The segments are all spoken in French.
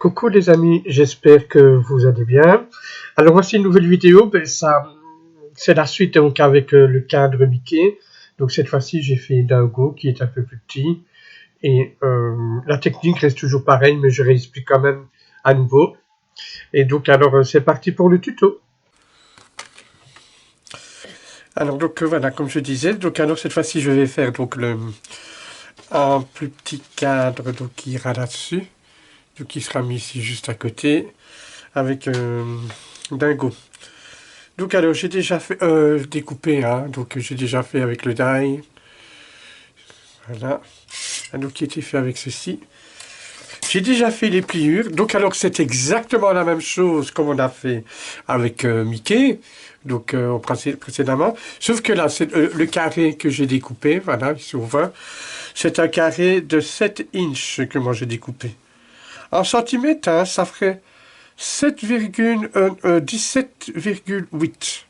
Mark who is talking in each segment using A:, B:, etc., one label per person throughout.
A: Coucou les amis, j'espère que vous allez bien. Alors voici une nouvelle vidéo, c'est la suite donc avec le cadre Mickey. Donc cette fois-ci j'ai fait Dingo qui est un peu plus petit et la technique reste toujours pareille mais je réexplique quand même à nouveau. Et donc alors c'est parti pour le tuto. Alors donc voilà, comme je disais, donc alors cette fois-ci je vais faire donc un plus petit cadre donc qui ira là-dessus. Donc qui sera mis ici juste à côté avec Dingo. Donc alors j'ai déjà fait découpé, hein, donc j'ai déjà fait avec le die. Voilà. Donc qui était fait avec ceci. J'ai déjà fait les pliures, donc alors c'est exactement la même chose comme on a fait avec Mickey, donc précédemment, sauf que là c'est le carré que j'ai découpé, voilà, ici on voit, c'est un carré de 7 inches que moi j'ai découpé. En centimètres, hein, ça ferait 17,8.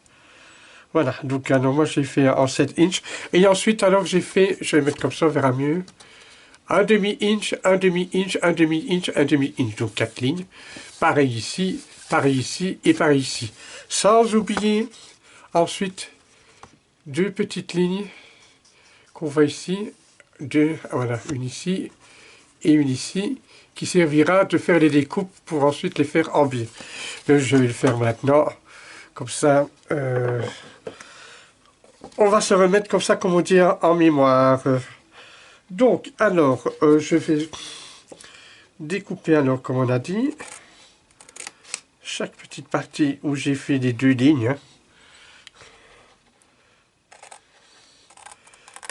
A: Voilà, donc alors moi j'ai fait en 7 inches. Et ensuite, alors j'ai fait, je vais mettre comme ça, on verra mieux. Un demi-inch, un demi-inch, un demi-inch, un demi-inch. Donc 4 lignes. Pareil ici et pareil ici. Sans oublier ensuite 2 petites lignes qu'on voit ici. Voilà, une ici et une ici, qui servira de faire les découpes pour ensuite les faire en biais. Je vais le faire maintenant, comme ça, on va se remettre comme ça, comme on dit, en mémoire. Donc, alors, je vais découper, alors, comme on a dit, chaque petite partie où j'ai fait les 2 lignes.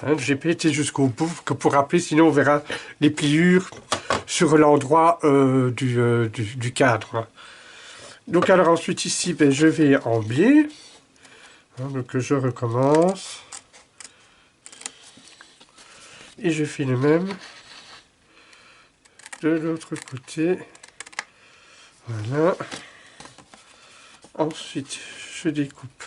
A: Hein, j'ai pas été jusqu'au bout pour rappeler, sinon on verra les pliures sur l'endroit du cadre. Donc alors ensuite ici, ben, je vais en biais. Hein, donc je recommence. Et je fais le même de l'autre côté. Voilà. Ensuite, je découpe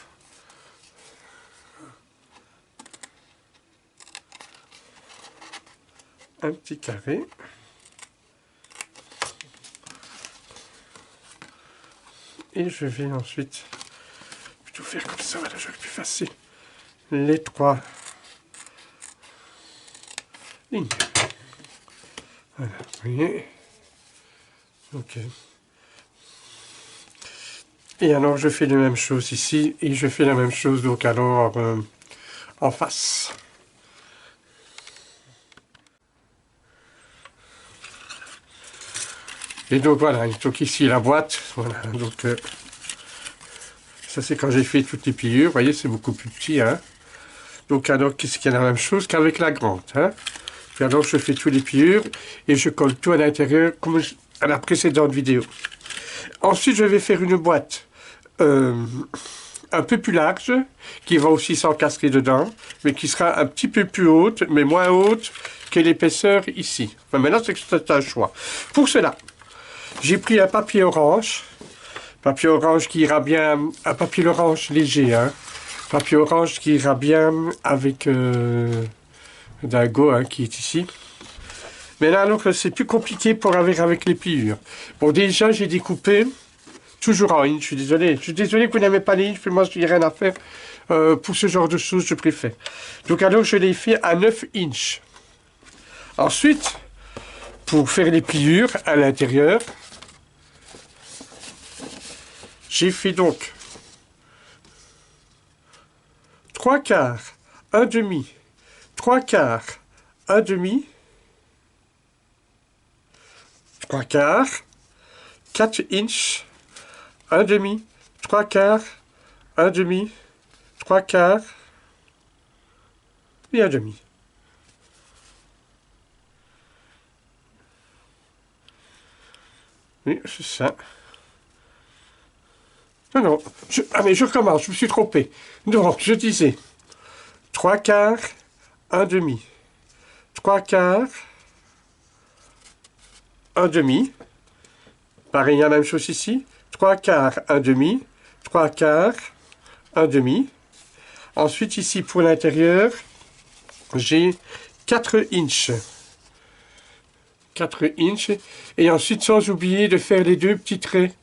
A: un petit carré. Et je vais ensuite plutôt faire comme ça, voilà, j'aurais pu effacer les 3 lignes. Voilà, vous voyez. Ok. Et alors je fais la même chose ici, et je fais la même chose donc alors en face. Et donc voilà, donc ici la boîte, voilà, donc ça c'est quand j'ai fait toutes les pliures, vous voyez c'est beaucoup plus petit, hein. Donc alors qu'est-ce qu'il y a la même chose qu'avec la grande, hein. Puis alors je fais tous les pliures, et je colle tout à l'intérieur comme à la précédente vidéo. Ensuite je vais faire une boîte un peu plus large, qui va aussi s'encastrer dedans, mais qui sera un petit peu plus haute, mais moins haute que l'épaisseur ici. Enfin, maintenant, c'est un choix. Pour cela, j'ai pris un papier orange qui ira bien, un papier orange léger, hein, papier orange qui ira bien avec Dingo, hein, qui est ici. Mais là, alors, c'est plus compliqué pour avec les pliures. Bon, déjà, j'ai découpé toujours en inch, je suis désolé. Je suis désolé que vous n'aimez pas les inch, mais moi, je n'ai rien à faire. Pour ce genre de choses, je préfère. Donc, alors, je l'ai fait à 9 inches. Ensuite, pour faire les pliures à l'intérieur, j'ai fait donc 3 quarts, 1 demi, 3 quarts, 1 demi, 3 quarts, 4 inches, 1 demi, 3 quarts, 1 demi, 3 quarts et 1 demi. Oui, c'est ça. Non, mais je recommence, je me suis trompé. Donc, je disais 3 quarts, 1 demi, 3 quarts, 1 demi. Pareil, la même chose ici. 3 quarts, 1 demi, 3 quarts, 1 demi. Ensuite, ici, pour l'intérieur, j'ai 4 inches. 4 inches. Et ensuite, sans oublier de faire les 2 petits traits,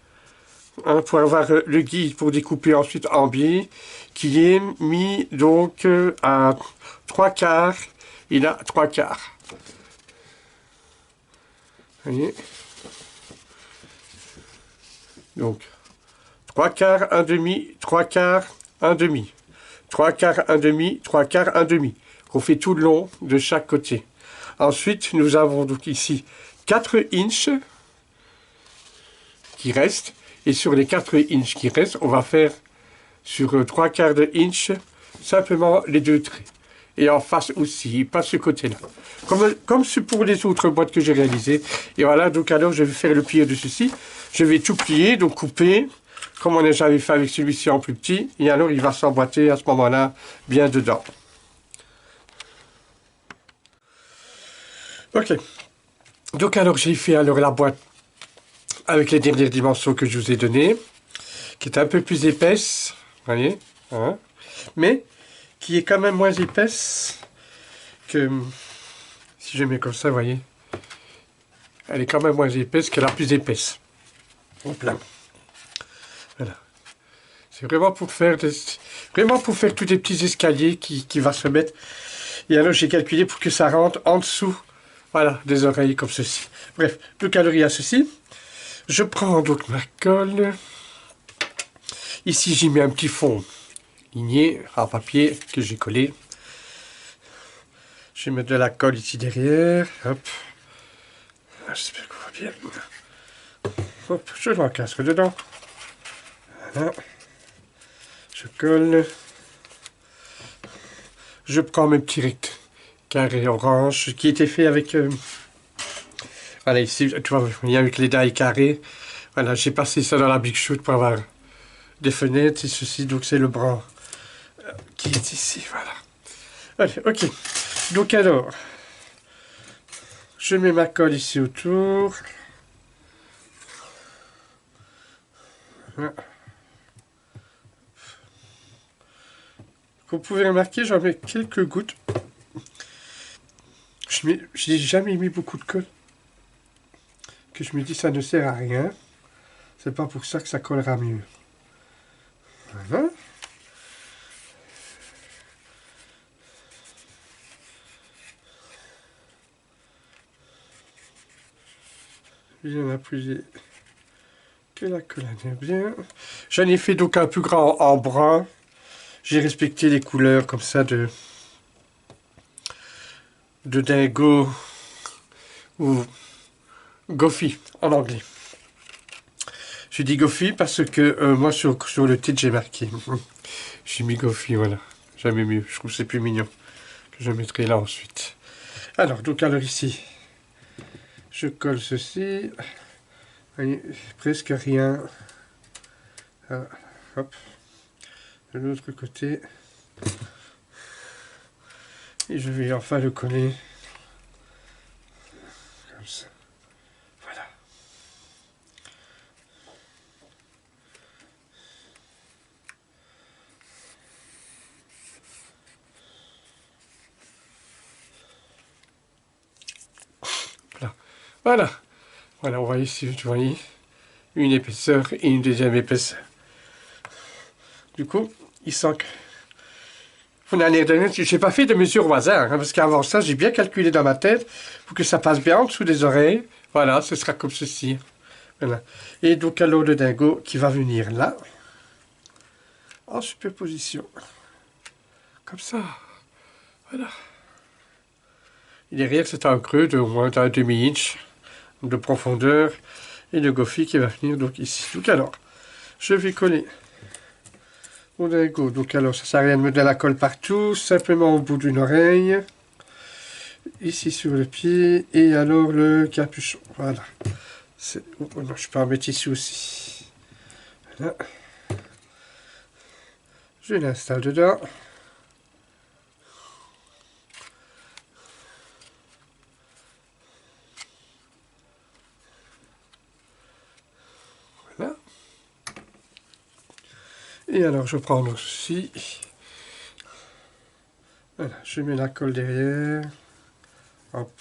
A: hein, pour avoir le guide pour découper ensuite en biais, qui est mis donc à 3/4. Il a 3/4. Vous voyez? Donc, 3/4, 1/2, 3/4, 1/2. 3/4, 1/2, 3/4, 1/2. On fait tout le long de chaque côté. Ensuite, nous avons donc ici 4 inches qui restent. Et sur les 4 inches qui restent, on va faire sur 3/4 de inch simplement les 2 traits. Et en face aussi, pas ce côté-là. Comme c'est pour les autres boîtes que j'ai réalisées. Et voilà, donc alors je vais faire le plié de ceci. Je vais tout plier, donc couper, comme on a déjà fait avec celui-ci en plus petit. Et alors il va s'emboîter à ce moment-là bien dedans. Ok. Donc alors j'ai fait alors la boîte avec les dernières dimensions que je vous ai données, qui est un peu plus épaisse, vous voyez, hein, mais qui est quand même moins épaisse que, si je mets comme ça, vous voyez, elle est quand même moins épaisse que la plus épaisse. Hop là. Voilà. C'est vraiment pour faire tous des petits escaliers qui va se mettre. Et alors j'ai calculé pour que ça rentre en dessous, voilà, des oreilles comme ceci. Bref, le calorie à ceci. Je prends donc ma colle. Ici j'ai mis un petit fond ligné en papier que j'ai collé. Je vais mettre de la colle ici derrière. Hop. J'espère qu'on va bien. Hop, je l'encastre dedans. Voilà. Je colle. Je prends mes petits rects carrés orange qui était fait avec... voilà, ici, tu vois, il y a avec les dailles carrées. Voilà, j'ai passé ça dans la Big Shoot pour avoir des fenêtres et ceci. Donc c'est le bras qui est ici, voilà. Allez, ok. Donc alors, je mets ma colle ici autour. Voilà. Vous pouvez remarquer, j'en mets quelques gouttes. Je n'ai jamais mis beaucoup de colle. Que je me dis ça ne sert à rien. C'est pas pour ça que ça collera mieux. Voilà. Bien appuyer que la colle est bien. J'en ai fait donc un plus grand en brun. J'ai respecté les couleurs comme ça de dingo ou Goffy en anglais. Je dis Goffy parce que moi sur le titre j'ai marqué. J'ai mis Goffy, voilà. Jamais mieux. Je trouve que c'est plus mignon. Que je mettrai là ensuite. Alors, donc alors ici, je colle ceci. Voyez, presque rien. Voilà. Hop. De l'autre côté. Et je vais enfin le coller. Comme ça. Voilà. Voilà. Voilà, on voit ici, vous voyez, une épaisseur et une deuxième épaisseur. Du coup, il sent que... Je n'ai pas fait de mesure au hasard, hein, parce qu'avant ça, j'ai bien calculé dans ma tête pour que ça passe bien en dessous des oreilles. Voilà, ce sera comme ceci. Voilà. Et donc, alors le dingo qui va venir là, en superposition. Comme ça. Voilà. Et derrière, c'est un creux de au moins d'un demi-inch de profondeur. Et le Goffy qui va venir donc ici. Donc alors, je vais coller au dingo. Donc alors, ça sert à rien de mettre de la colle partout, simplement au bout d'une oreille. Ici sur le pied. Et alors le capuchon. Voilà. Oh, non, je peux en mettre ici aussi. Voilà. Je l'installe dedans. Voilà. Et alors je prends aussi. Voilà, je mets la colle derrière. Hop.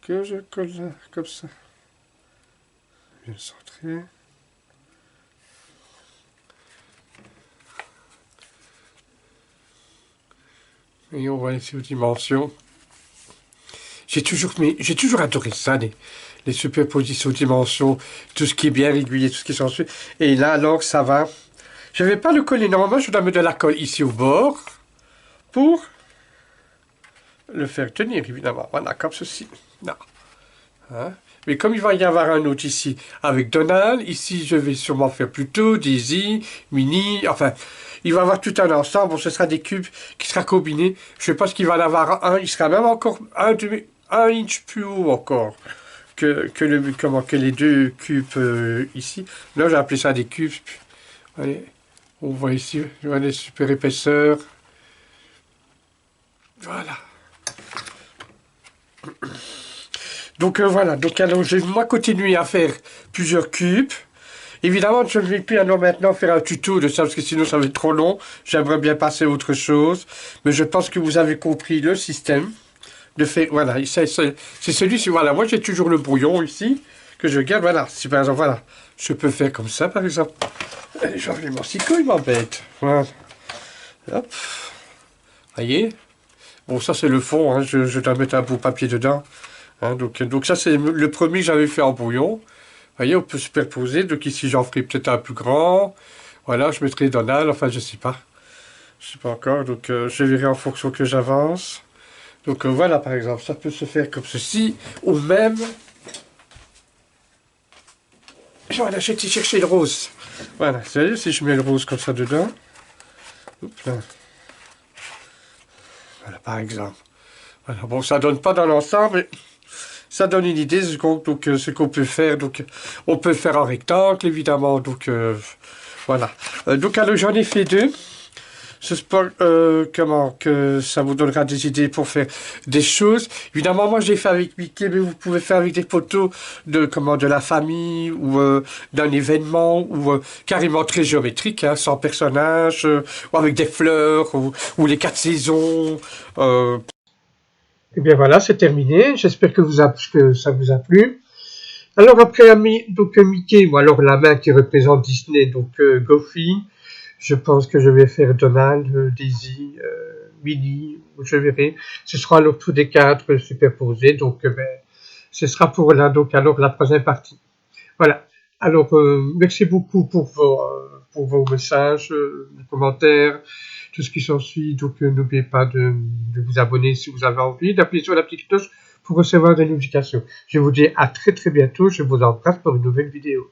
A: que je colle là, comme ça. Bien centré. Et on va laisser aux dimensions. J'ai toujours adoré ça, les superpositions dimensions, tout ce qui est bien régulier, tout ce qui s'ensuit. Et là, alors, ça va. Je ne vais pas le coller. Normalement, je dois mettre de la colle ici au bord pour le faire tenir, évidemment. Voilà, comme ceci. Non. Hein? Mais comme il va y avoir un autre ici avec Donald, ici, je vais sûrement faire plutôt Daisy, Minnie, enfin, il va y avoir tout un ensemble. Bon, ce sera des cubes qui sera combiné. Je pense qu'il va en avoir un. Il sera même encore un inch plus haut encore que les deux cubes ici. Là, j'ai appelé ça des cubes. Allez, on voit ici, voilà les super épaisseurs. Voilà. Donc voilà, donc alors je vais moi continuer à faire plusieurs cubes. Évidemment, je ne vais plus alors maintenant faire un tuto de ça, parce que sinon ça va être trop long. J'aimerais bien passer à autre chose. Mais je pense que vous avez compris le système de faire. Voilà, c'est celui-ci. Voilà, moi j'ai toujours le brouillon ici, que je garde. Voilà, si par exemple, voilà, je peux faire comme ça par exemple. J'en ai mon cicot, il m'embête. Voilà. Hop. Voyez. Bon, ça c'est le fond, hein. Je dois mettre un bout de papier dedans. Hein, donc ça c'est le premier que j'avais fait en brouillon. Vous voyez, on peut superposer. Donc ici j'en ferai peut-être un plus grand. Voilà, je mettrai Donald, enfin je sais pas. Je sais pas encore, donc je verrai en fonction que j'avance. Donc voilà par exemple, ça peut se faire comme ceci. Ou même... Voilà, j'ai été chercher le rose. Voilà, vous voyez, si je mets le rose comme ça dedans. Oups, là. Voilà par exemple. Voilà, bon ça donne pas dans l'ensemble, mais... Ça donne une idée de ce qu'on peut faire. Donc, on peut le faire en rectangle, évidemment. Donc, voilà. Donc, alors, j'en ai fait deux. J'espère que ça vous donnera des idées pour faire des choses. Évidemment, moi, j'ai fait avec Mickey, mais vous pouvez faire avec des photos de la famille ou d'un événement ou carrément très géométrique, hein, sans personnage, ou avec des fleurs ou les 4 saisons. Et bien voilà, c'est terminé. J'espère que ça vous a plu. Alors après, donc Mickey, ou alors la main qui représente Disney, donc Goofy, je pense que je vais faire Donald, Daisy, Minnie, je verrai. Ce sera alors tous des cadres superposés, donc ce sera pour là, donc alors la troisième partie. Voilà. Alors, merci beaucoup pour vos messages, vos commentaires, tout ce qui s'ensuit. Donc, n'oubliez pas de vous abonner si vous avez envie, d'appuyer sur la petite cloche pour recevoir des notifications. Je vous dis à très très bientôt. Je vous embrasse pour une nouvelle vidéo.